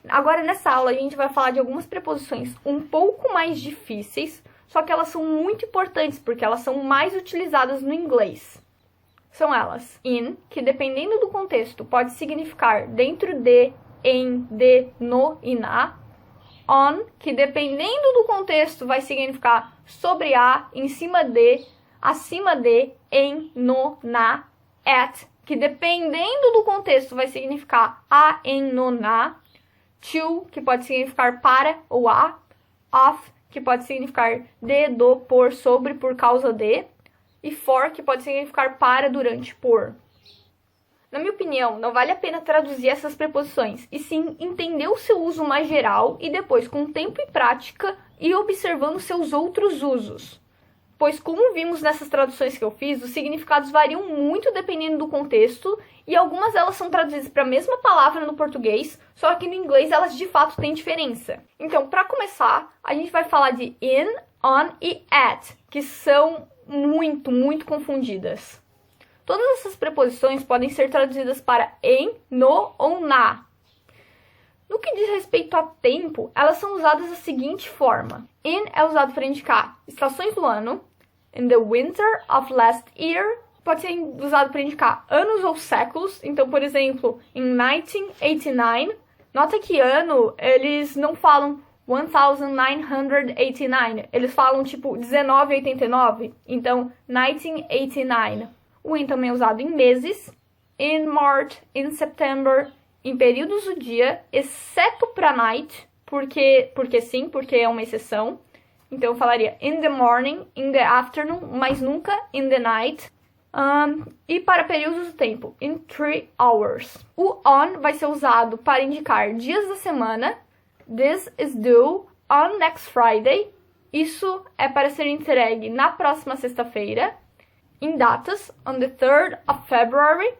Agora, nessa aula, a gente vai falar de algumas preposições um pouco mais difíceis, só que elas são muito importantes, porque elas são mais utilizadas no inglês. São elas: in, que dependendo do contexto, pode significar dentro de, em, de, no e na. On, que dependendo do contexto, vai significar sobre a, em cima de, acima de, em, no, na. At, que dependendo do contexto, vai significar a, em, no, na. To, que pode significar para ou a. Of, que pode significar de, do, por, sobre, por causa de. E for, que pode significar para, durante, por. Na minha opinião, não vale a pena traduzir essas preposições, e sim entender o seu uso mais geral e depois, com tempo e prática, ir observando seus outros usos. Pois, como vimos nessas traduções que eu fiz, os significados variam muito dependendo do contexto, e algumas delas são traduzidas para a mesma palavra no português, só que no inglês elas de fato têm diferença. Então, para começar, a gente vai falar de in, on e at, que são muito confundidas. Todas essas preposições podem ser traduzidas para em, no ou na. No que diz respeito a tempo, elas são usadas da seguinte forma. In é usado para indicar estações do ano. In the winter of last year pode ser usado para indicar anos ou séculos. Então, por exemplo, em 1989, nota que ano eles não falam 1989, eles falam tipo 1989. Então, 1989. O in também é usado em meses, in March, in September, em períodos do dia, exceto para night, porque sim, porque é uma exceção. Então eu falaria in the morning, in the afternoon, mas nunca in the night. E para períodos do tempo, in 3 hours. O on vai ser usado para indicar dias da semana. This is due on next Friday. Isso é para ser entregue na próxima sexta-feira. Em datas, on the 3rd of February,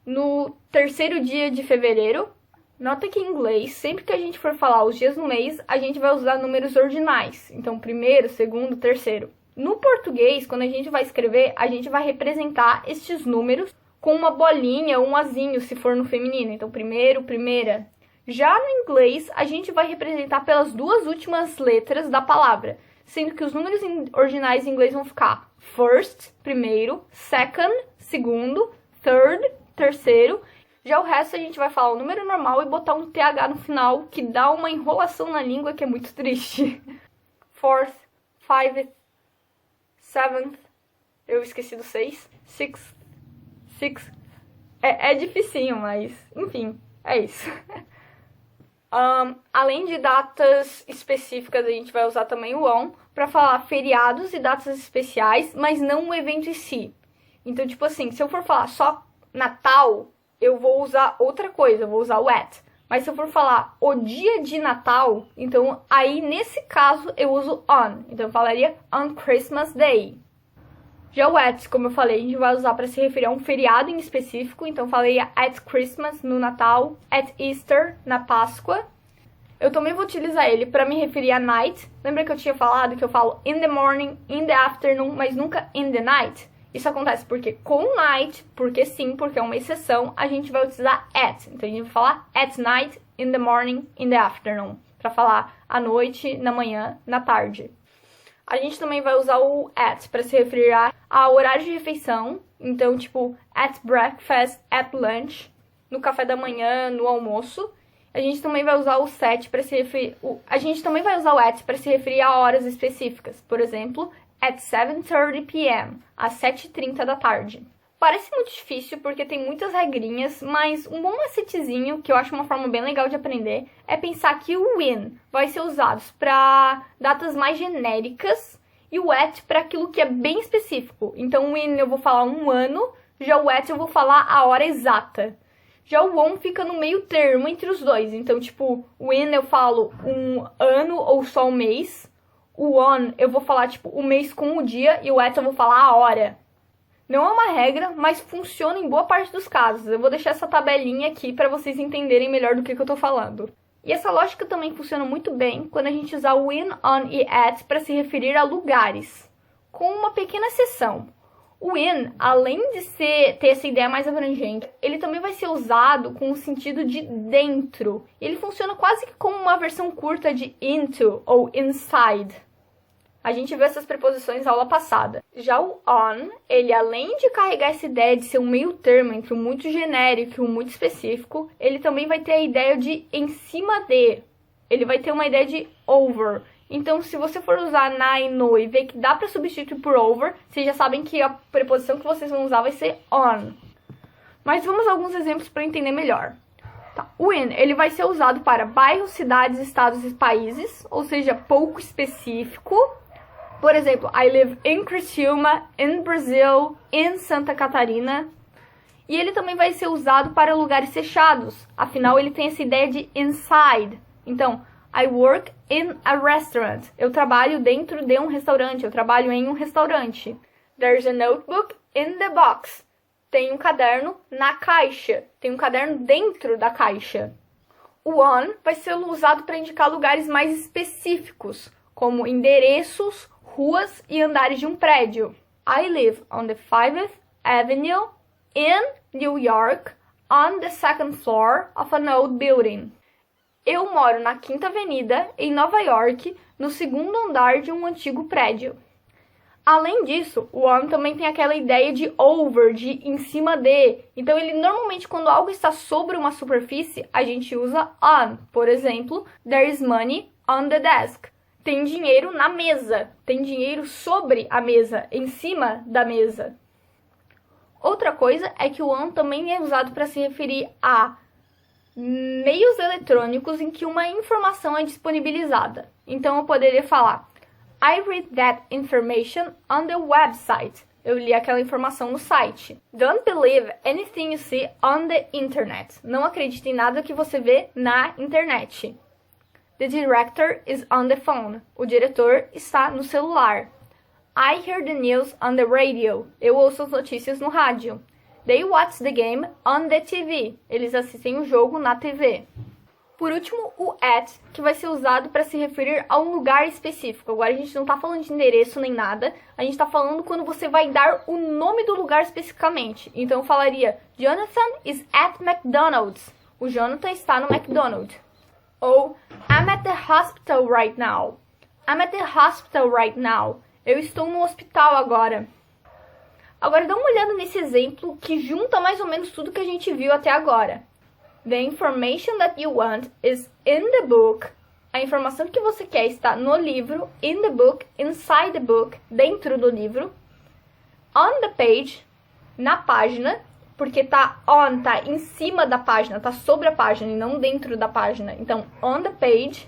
no terceiro dia de fevereiro. Nota que em inglês, sempre que a gente for falar os dias no mês, a gente vai usar números ordinais. Então, primeiro, segundo, terceiro. No português, quando a gente vai escrever, a gente vai representar estes números com uma bolinha ou um azinho, se for no feminino. Então, primeiro, primeira. Já no inglês, a gente vai representar pelas duas últimas letras da palavra, sendo que os números ordinais em inglês vão ficar first, primeiro, second, segundo, third, terceiro. Já o resto a gente vai falar o número normal e botar um TH no final, que dá uma enrolação na língua que é muito triste. Fourth, fifth, seventh, eu esqueci do 6, sixth. É dificinho, mas enfim, é isso. Além de datas específicas, a gente vai usar também o on para falar feriados e datas especiais, mas não o evento em si. Então, tipo assim, se eu for falar só Natal, eu vou usar outra coisa, eu vou usar o at. Mas se eu for falar o dia de Natal, então aí nesse caso eu uso on. Então eu falaria on Christmas Day. Já o at, como eu falei, a gente vai usar para se referir a um feriado em específico. Então eu falaria at Christmas no Natal, at Easter na Páscoa. Eu também vou utilizar ele para me referir a night. Lembra que eu tinha falado que eu falo in the morning, in the afternoon, mas nunca in the night? Isso acontece porque com night, porque sim, porque é uma exceção, a gente vai utilizar at. Então a gente vai falar at night, in the morning, in the afternoon. Para falar à noite, na manhã, na tarde. A gente também vai usar o at para se referir ao horário de refeição. Então, tipo, at breakfast, at lunch, no café da manhã, no almoço. A gente também vai usar o set para se referir. A gente também vai usar o at para se referir a horas específicas. Por exemplo, at 7:30 p.m., às 7h30 da tarde. Parece muito difícil porque tem muitas regrinhas, mas um bom macetezinho, que eu acho uma forma bem legal de aprender, é pensar que o in vai ser usado para datas mais genéricas e o at para aquilo que é bem específico. Então o in eu vou falar um ano, já o at eu vou falar a hora exata. Já o on fica no meio termo entre os dois. Então, tipo, o in eu falo um ano ou só um mês. O on eu vou falar, tipo, o mês com o dia. E o at eu vou falar a hora. Não é uma regra, mas funciona em boa parte dos casos. Eu vou deixar essa tabelinha aqui para vocês entenderem melhor do que eu tô falando. E essa lógica também funciona muito bem quando a gente usar o in, on e at para se referir a lugares. Com uma pequena exceção. O in, além de ter essa ideia mais abrangente, ele também vai ser usado com o sentido de dentro. Ele funciona quase que como uma versão curta de into ou inside. A gente viu essas preposições na aula passada. Já o on, ele além de carregar essa ideia de ser um meio termo entre o muito genérico e o muito específico, ele também vai ter a ideia de em cima de. Ele vai ter uma ideia de over. Então, se você for usar na e no e ver que dá para substituir por over, vocês já sabem que a preposição que vocês vão usar vai ser on. Mas vamos a alguns exemplos para entender melhor. Tá. O in, ele vai ser usado para bairros, cidades, estados e países, ou seja, pouco específico. Por exemplo, I live in Criciúma, in Brazil, in Santa Catarina. E ele também vai ser usado para lugares fechados, afinal ele tem essa ideia de inside. Então, I work in a restaurant. Eu trabalho dentro de um restaurante. Eu trabalho em um restaurante. There's a notebook in the box. Tem um caderno na caixa. Tem um caderno dentro da caixa. O on vai ser usado para indicar lugares mais específicos, como endereços, ruas e andares de um prédio. I live on the 5th Avenue in New York on the 2nd floor of an old building. Eu moro na 5ª Avenida, em Nova York, no 2º andar de um antigo prédio. Além disso, o on também tem aquela ideia de over, de em cima de. Então, ele normalmente, quando algo está sobre uma superfície, a gente usa on. Por exemplo, there is money on the desk. Tem dinheiro na mesa. Tem dinheiro sobre a mesa, em cima da mesa. Outra coisa é que o on também é usado para se referir a meios eletrônicos em que uma informação é disponibilizada. Então, eu poderia falar I read that information on the website. Eu li aquela informação no site. Don't believe anything you see on the internet. Não acredite em nada que você vê na internet. The director is on the phone. O diretor está no celular. I hear the news on the radio. Eu ouço as notícias no rádio. They watch the game on the TV. Eles assistem o jogo na TV. Por último, o at, que vai ser usado para se referir a um lugar específico. Agora a gente não está falando de endereço nem nada. A gente está falando quando você vai dar o nome do lugar especificamente. Então eu falaria, Jonathan is at McDonald's. O Jonathan está no McDonald's. Ou, I'm at the hospital right now. I'm at the hospital right now. Eu estou no hospital agora. Agora dá uma olhada nesse exemplo que junta mais ou menos tudo que a gente viu até agora. The information that you want is in the book. A informação que você quer está no livro, in the book, inside the book, dentro do livro. On the page, na página, porque tá em cima da página, tá sobre a página e não dentro da página. Então, on the page.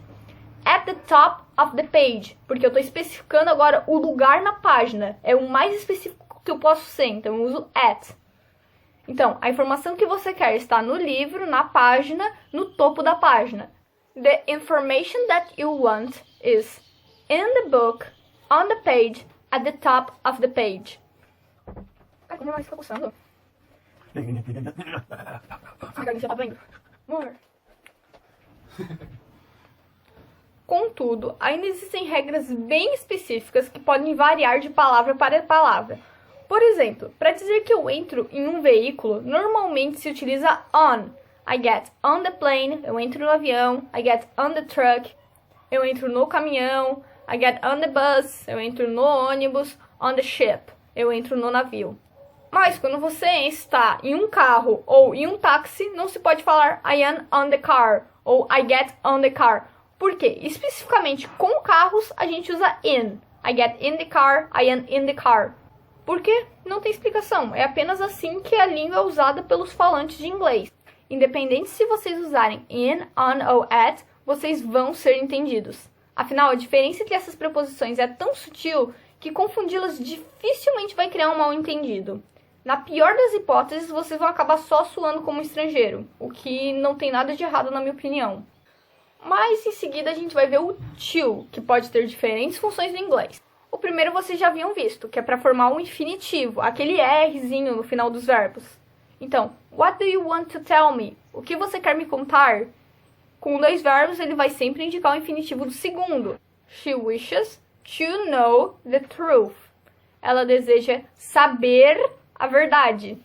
At the top of the page, porque eu estou especificando agora o lugar na página. É o mais específico que eu posso ser, então eu uso at. Então, a informação que você quer está no livro, na página, no topo da página. The information that you want is in the book, on the page, at the top of the page. Ai, como mais fica coçando? A garganta tá doendo. Amor. Contudo, ainda existem regras bem específicas que podem variar de palavra para palavra. Por exemplo, para dizer que eu entro em um veículo, normalmente se utiliza on. I get on the plane, eu entro no avião. I get on the truck, eu entro no caminhão. I get on the bus, eu entro no ônibus. On the ship, eu entro no navio. Mas quando você está em um carro ou em um táxi, não se pode falar I am on the car ou I get on the car. Por quê? Especificamente com carros, a gente usa in. I get in the car, I am in the car. Por quê? Não tem explicação. É apenas assim que a língua é usada pelos falantes de inglês. Independente se vocês usarem in, on ou at, vocês vão ser entendidos. Afinal, a diferença entre essas preposições é tão sutil que confundi-las dificilmente vai criar um mal-entendido. Na pior das hipóteses, vocês vão acabar só soando como estrangeiro, o que não tem nada de errado na minha opinião. Mas em seguida a gente vai ver o to, que pode ter diferentes funções no inglês. O primeiro vocês já haviam visto, que é para formar um infinitivo, aquele Rzinho no final dos verbos. Então, what do you want to tell me? O que você quer me contar? Com 2 verbos, ele vai sempre indicar o infinitivo do segundo. She wishes to know the truth. ela deseja saber a verdade.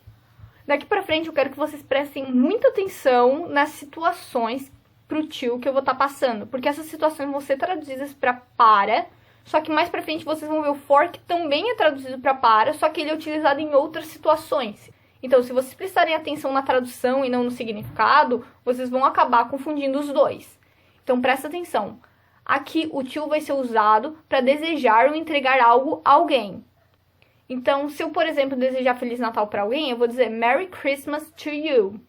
Daqui pra frente eu quero que vocês prestem muita atenção nas situações pro tio que eu vou estar passando, porque essas situações vão ser traduzidas para, só que mais pra frente vocês vão ver o for, que também é traduzido para, só que ele é utilizado em outras situações. Então, se vocês prestarem atenção na tradução e não no significado, vocês vão acabar confundindo os dois. Então, presta atenção. Aqui, o to vai ser usado para desejar ou entregar algo a alguém. Então, se eu, por exemplo, desejar Feliz Natal para alguém, eu vou dizer Merry Christmas to you.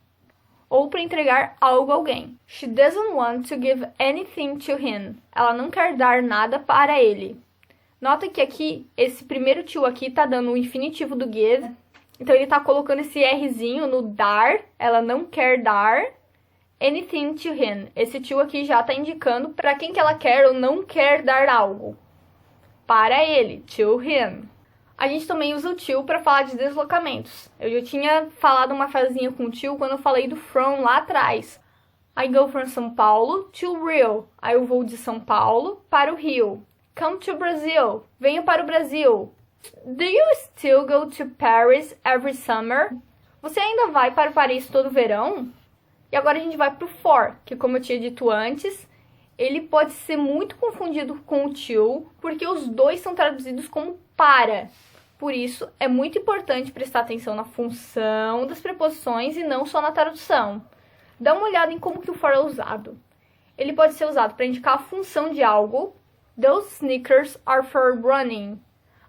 Ou para entregar algo a alguém. She doesn't want to give anything to him. Ela não quer dar nada para ele. Nota que aqui, esse primeiro to aqui tá dando o infinitivo do give. Então, ele tá colocando esse Rzinho no dar. Ela não quer dar anything to him. Esse to aqui já tá indicando para quem que ela quer ou não quer dar algo. Para ele, to him. A gente também usa o to para falar de deslocamentos. Eu já tinha falado uma frasinha com o to quando eu falei do from lá atrás. I go from São Paulo to Rio. Aí eu vou de São Paulo para o Rio. Come to Brazil. Venha para o Brasil. Do you still go to Paris every summer? Você ainda vai para Paris todo verão? E agora a gente vai para o for, que como eu tinha dito antes, ele pode ser muito confundido com o to, porque os dois são traduzidos como para. Por isso, é muito importante prestar atenção na função das preposições e não só na tradução. Dá uma olhada em como que o for é usado. Ele pode ser usado para indicar a função de algo. Those sneakers are for running.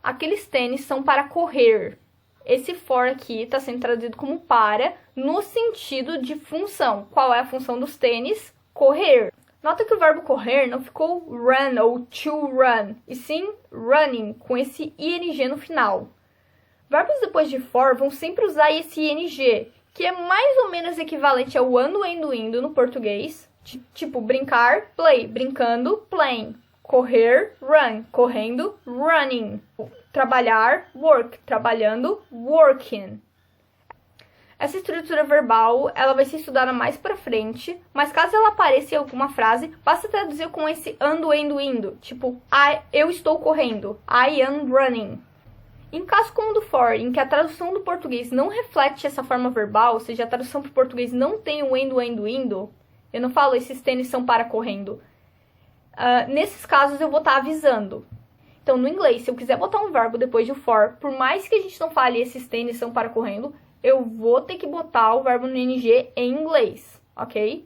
Aqueles tênis são para correr. Esse for aqui está sendo traduzido como para, no sentido de função. Qual é a função dos tênis? Correr. Nota que o verbo correr não ficou run ou to run, e sim running, com esse ing no final. Verbos depois de for vão sempre usar esse ing, que é mais ou menos equivalente ao ando, indo no português. Tipo brincar, play, brincando, playing. Correr, run, correndo, running. Trabalhar, work, trabalhando, working. Essa estrutura verbal, ela vai ser estudada mais pra frente, mas caso ela apareça em alguma frase, basta traduzir com esse ando, indo. Tipo, eu estou correndo, I am running. Em caso como o do for, em que a tradução do português não reflete essa forma verbal, ou seja, a tradução para o português não tem o ando, indo, eu não falo esses tênis são para correndo. Nesses casos eu vou estar avisando. Então, no inglês, se eu quiser botar um verbo depois de for, por mais que a gente não fale esses tênis são para correndo, eu vou ter que botar o verbo no ing em inglês, ok?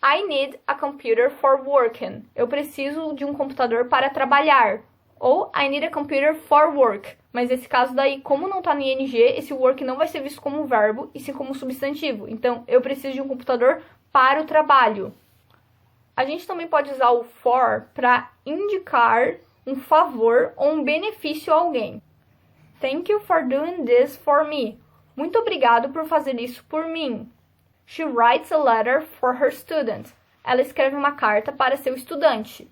I need a computer for working. Eu preciso de um computador para trabalhar. Ou I need a computer for work. Mas nesse caso daí, como não está no ing, esse work não vai ser visto como um verbo, e sim como um substantivo. Então, eu preciso de um computador para o trabalho. A gente também pode usar o for para indicar um favor ou um benefício a alguém. Thank you for doing this for me. Muito obrigado por fazer isso por mim. She writes a letter for her student. Ela escreve uma carta para seu estudante.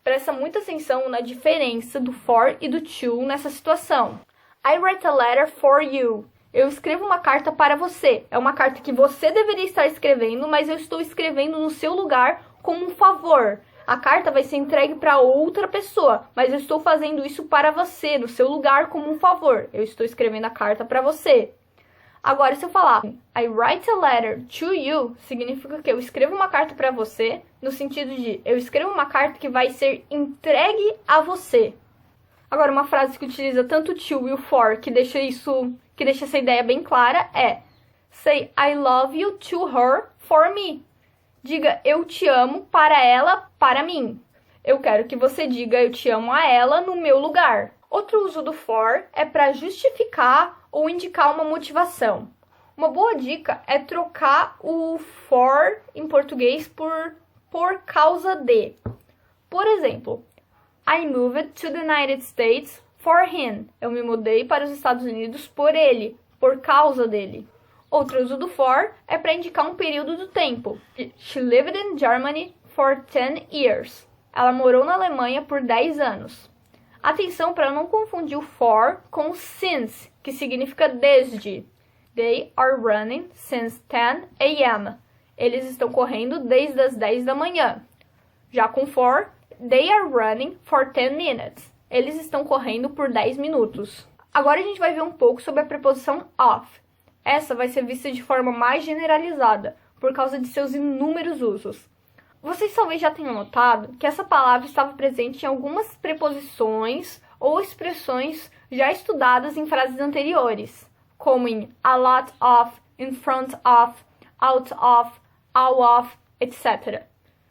Presta muita atenção na diferença do for e do to nessa situação. I write a letter for you. Eu escrevo uma carta para você. É uma carta que você deveria estar escrevendo, mas eu estou escrevendo no seu lugar como um favor. A carta vai ser entregue para outra pessoa, mas eu estou fazendo isso para você, no seu lugar, como um favor. Eu estou escrevendo a carta para você. Agora, se eu falar I write a letter to you, significa que eu escrevo uma carta para você, no sentido de eu escrevo uma carta que vai ser entregue a você. Agora, uma frase que utiliza tanto o to e o for, que deixa essa ideia bem clara, é Say I love you to her for me. Diga eu te amo para ela, para mim. Eu quero que você diga eu te amo a ela no meu lugar. Outro uso do for é para justificar ou indicar uma motivação. Uma boa dica é trocar o for em português por causa de. Por exemplo, I moved to the United States for him. Eu me mudei para os Estados Unidos por ele, por causa dele. Outro uso do for é para indicar um período do tempo. She lived in Germany for 10 years. Ela morou na Alemanha por 10 anos. Atenção para não confundir o for com o since, que significa desde. They are running since 10 a.m. Eles estão correndo desde as 10 da manhã. Já com for, they are running for 10 minutes. Eles estão correndo por 10 minutos. Agora a gente vai ver um pouco sobre a preposição of. Essa vai ser vista de forma mais generalizada, por causa de seus inúmeros usos. Vocês talvez já tenham notado que essa palavra estava presente em algumas preposições ou expressões já estudadas em frases anteriores, como em a lot of, in front of, out of, all of, etc.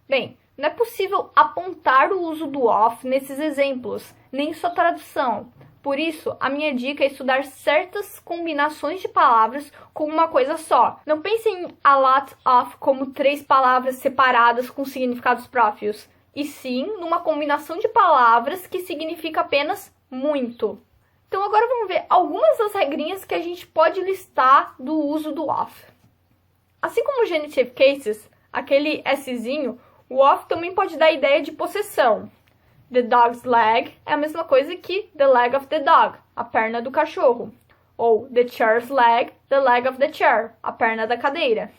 Bem, não é possível apontar o uso do of nesses exemplos, nem sua tradução. Por isso, a minha dica é estudar certas combinações de palavras com uma coisa só. Não pense em a lot of como 3 palavras separadas com significados próprios, e sim numa combinação de palavras que significa apenas muito. Então agora vamos ver algumas das regrinhas que a gente pode listar do uso do of. Assim como o genitive cases, aquele Szinho, o of também pode dar a ideia de possessão. The dog's leg é a mesma coisa que the leg of the dog, a perna do cachorro. Ou the chair's leg, the leg of the chair, a perna da cadeira.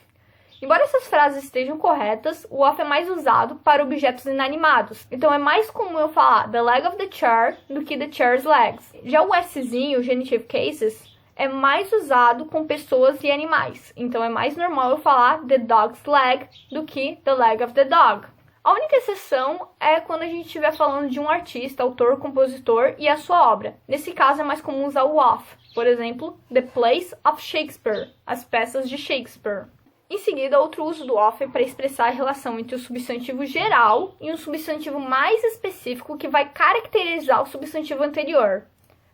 Embora essas frases estejam corretas, o of é mais usado para objetos inanimados. Então é mais comum eu falar the leg of the chair do que the chair's legs. Já o Szinho, o genitive cases, é mais usado com pessoas e animais. Então é mais normal eu falar the dog's leg do que the leg of the dog. A única exceção é quando a gente estiver falando de um artista, autor, compositor e a sua obra. Nesse caso é mais comum usar o of. Por exemplo, the plays of Shakespeare, as peças de Shakespeare. Em seguida, outro uso do of é para expressar a relação entre o substantivo geral e um substantivo mais específico que vai caracterizar o substantivo anterior.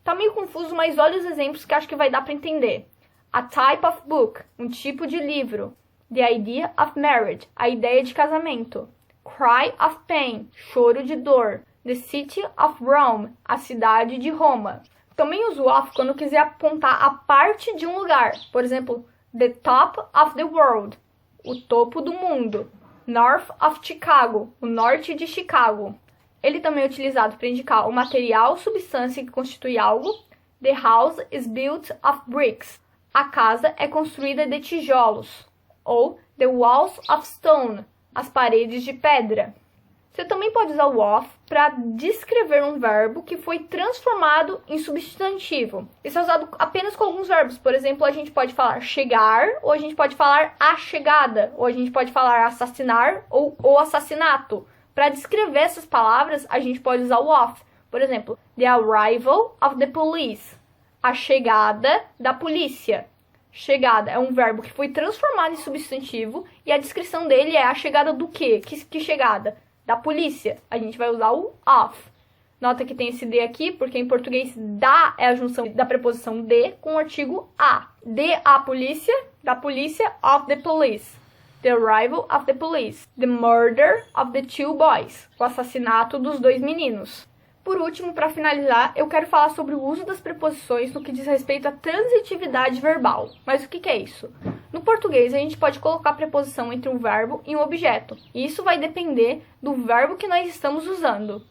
Tá meio confuso, mas olha os exemplos que acho que vai dar para entender. A type of book, um tipo de livro. The idea of marriage, a ideia de casamento. Cry of pain, choro de dor. The city of Rome, a cidade de Roma. Também uso of quando quiser apontar a parte de um lugar. Por exemplo, the top of the world, o topo do mundo. North of Chicago, o norte de Chicago. Ele também é utilizado para indicar o material, substância que constitui algo. The house is built of bricks. A casa é construída de tijolos. Ou the walls of stone, as paredes de pedra. Você também pode usar o of para descrever um verbo que foi transformado em substantivo. Isso é usado apenas com alguns verbos. Por exemplo, a gente pode falar chegar, ou a gente pode falar a chegada, ou a gente pode falar assassinar ou o assassinato. Para descrever essas palavras, a gente pode usar o of. Por exemplo, the arrival of the police, a chegada da polícia. Chegada é um verbo que foi transformado em substantivo e a descrição dele é a chegada do quê? Que chegada? Da polícia. A gente vai usar o of. Nota que tem esse de aqui, porque em português da é a junção da preposição de com o artigo a. De a polícia, da polícia, of the police. The arrival of the police. The murder of the 2 boys. O assassinato dos 2 meninos. Por último, para finalizar, eu quero falar sobre o uso das preposições no que diz respeito à transitividade verbal. Mas o que é isso? No português, a gente pode colocar a preposição entre um verbo e um objeto. E isso vai depender do verbo que nós estamos usando.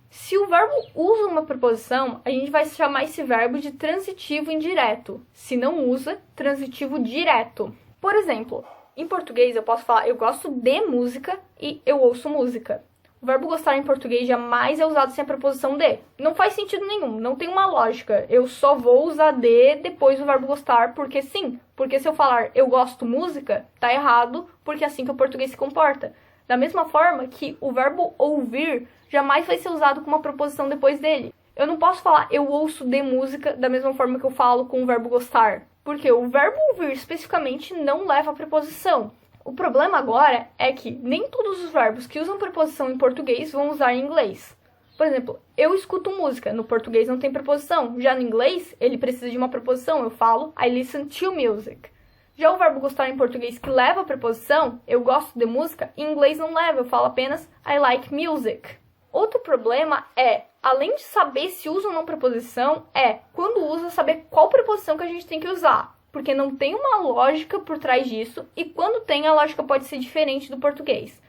Se o verbo usa uma preposição, a gente vai chamar esse verbo de transitivo indireto. Se não usa, transitivo direto. Por exemplo, em português eu posso falar eu gosto de música e eu ouço música. O verbo gostar em português jamais é usado sem a preposição de. Não faz sentido nenhum, não tem uma lógica. Eu só vou usar de depois do verbo gostar porque sim. Porque se eu falar eu gosto música, tá errado, porque é assim que o português se comporta. Da mesma forma que o verbo ouvir jamais vai ser usado com uma preposição depois dele. Eu não posso falar eu ouço de música da mesma forma que eu falo com o verbo gostar. Porque o verbo ouvir especificamente não leva a preposição. O problema agora é que nem todos os verbos que usam preposição em português vão usar em inglês. Por exemplo, eu escuto música, no português não tem preposição. Já no inglês, ele precisa de uma preposição. Eu falo I listen to music. Já o verbo gostar em português que leva a preposição, eu gosto de música, em inglês não leva, eu falo apenas I like music. Outro problema é, além de saber se usa ou não preposição, é quando usa saber qual preposição que a gente tem que usar. Porque não tem uma lógica por trás disso, e quando tem, a lógica pode ser diferente do português.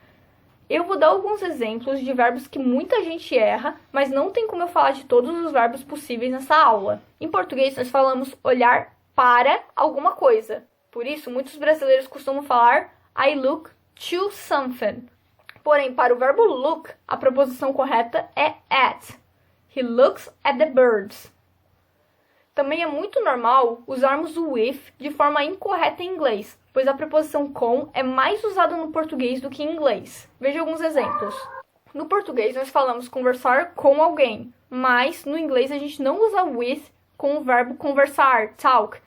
Eu vou dar alguns exemplos de verbos que muita gente erra, mas não tem como eu falar de todos os verbos possíveis nessa aula. Em português, nós falamos olhar para alguma coisa. Por isso, muitos brasileiros costumam falar I look to something. Porém, para o verbo look, a preposição correta é at. He looks at the birds. Também é muito normal usarmos o with de forma incorreta em inglês, pois a preposição com é mais usada no português do que em inglês. Veja alguns exemplos. No português nós falamos conversar com alguém, mas no inglês a gente não usa with com o verbo conversar, talk.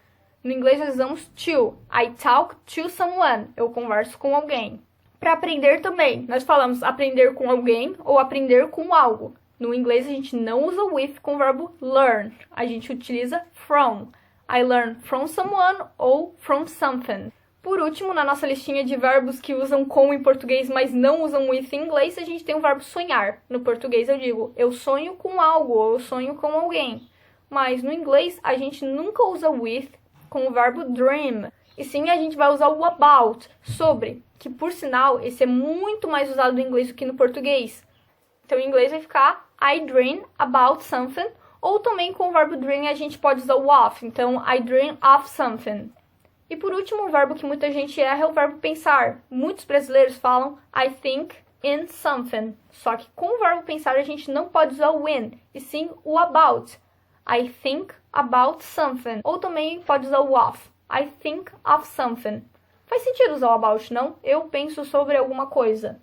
No inglês nós usamos to. I talk to someone. Eu converso com alguém. Para aprender também, nós falamos aprender com alguém ou aprender com algo. No inglês a gente não usa with com o verbo learn. A gente utiliza from. I learn from someone ou from something. Por último, na nossa listinha de verbos que usam com em português, mas não usam with em inglês, a gente tem o verbo sonhar. No português eu digo eu sonho com algo ou eu sonho com alguém. Mas no inglês a gente nunca usa with com o verbo dream. E sim, a gente vai usar o about, sobre, que por sinal, esse é muito mais usado no inglês do que no português. Então em inglês vai ficar I dream about something, ou também com o verbo dream a gente pode usar o of, então I dream of something. E por último, um verbo que muita gente erra é o verbo pensar. Muitos brasileiros falam I think in something, só que com o verbo pensar a gente não pode usar o in, e sim o about. I think about something. Ou também pode usar o of. I think of something. Faz sentido usar o about, não? Eu penso sobre alguma coisa.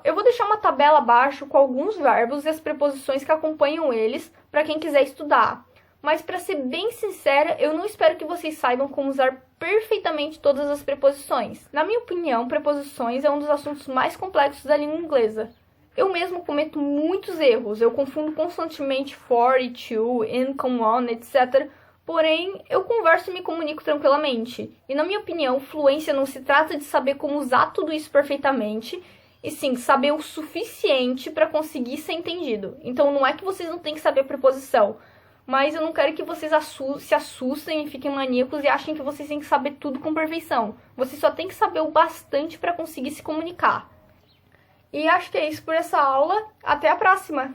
Eu vou deixar uma tabela abaixo com alguns verbos e as preposições que acompanham eles para quem quiser estudar. Mas para ser bem sincera, eu não espero que vocês saibam como usar perfeitamente todas as preposições. Na minha opinião, preposições é um dos assuntos mais complexos da língua inglesa. Eu mesmo cometo muitos erros, eu confundo constantemente for e to, in, come on, etc. Porém, eu converso e me comunico tranquilamente. E na minha opinião, fluência não se trata de saber como usar tudo isso perfeitamente, e sim, saber o suficiente para conseguir ser entendido. Então não é que vocês não têm que saber a preposição, mas eu não quero que vocês se assustem e fiquem maníacos e achem que vocês têm que saber tudo com perfeição. Vocês só têm que saber o bastante para conseguir se comunicar. E acho que é isso por essa aula. Até a próxima!